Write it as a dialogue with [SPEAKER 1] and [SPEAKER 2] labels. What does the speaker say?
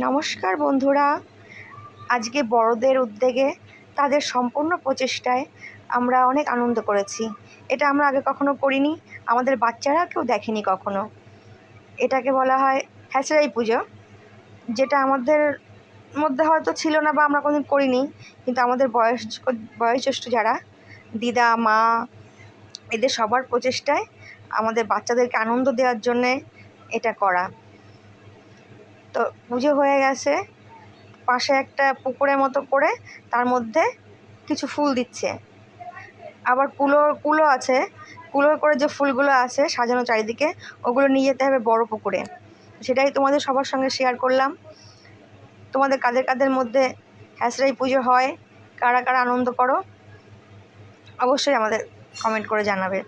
[SPEAKER 1] নমস্কার বন্ধুরা, আজকে বড়দের উদ্যোগে তাদের সম্পূর্ণ প্রচেষ্টায় আমরা অনেক আনন্দ করেছি। এটা আমরা আগে কখনো করিনি, আমাদের বাচ্চারা কেউ দেখেনি কখনো। এটাকে বলা হয় হ্যাচড়াই পুজো, যেটা আমাদের মধ্যে হয়তো ছিল না বা আমরা কোনোদিন করিনি, কিন্তু আমাদের বয়োজ্যেষ্ঠ যারা দিদা, মা, এদের সবার প্রচেষ্টায় আমাদের বাচ্চাদেরকে আনন্দ দেওয়ার জন্যে এটা করা। তো পুজো হয়ে গেছে, পাশে একটা পুকুরের মতো করে তার মধ্যে কিছু ফুল দিচ্ছে, আবার কুলো আছে, কুলো করে যে ফুলগুলো আছে সাজানো চারিদিকে, ওগুলো নিয়ে যেতে হবে বড় পুকুরে। সেটাই তোমাদের সবার সঙ্গে শেয়ার করলাম। তোমাদের কাদের কাদের মধ্যে হ্যাচড়াই পুজো হয়, কারা কারা আনন্দ করো, অবশ্যই আমাদের কমেন্ট করে জানাবে।